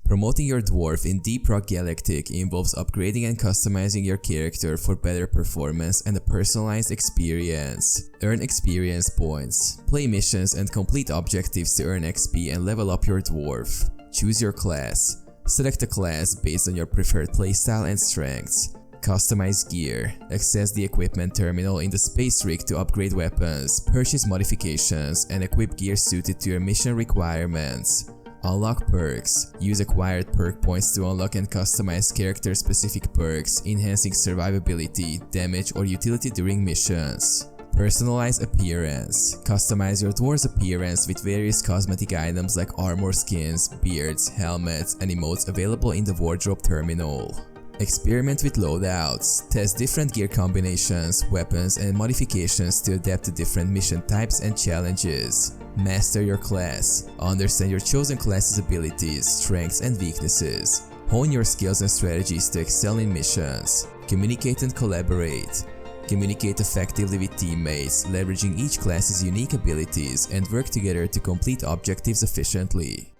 Promoting your dwarf in Deep Rock Galactic involves upgrading and customizing your character for better performance and a personalized experience. Earn experience points. Play missions and complete objectives to earn XP and level up your dwarf. Choose your class. Select a class based on your preferred playstyle and strengths. Customize gear. Access the equipment terminal in the space rig to upgrade weapons, purchase modifications, and equip gear suited to your mission requirements. Unlock perks. Use acquired perk points to unlock and customize character-specific perks, enhancing survivability, damage, or utility during missions. Personalize appearance. Customize your dwarf's appearance with various cosmetic items like armor skins, beards, helmets, and emotes available in the wardrobe terminal. Experiment with loadouts. Test different gear combinations, weapons, and modifications to adapt to different mission types and challenges. Master your class. Understand your chosen class's abilities, strengths, and weaknesses. Hone your skills and strategies to excel in missions. Communicate and collaborate. Communicate effectively with teammates, leveraging each class's unique abilities, and work together to complete objectives efficiently.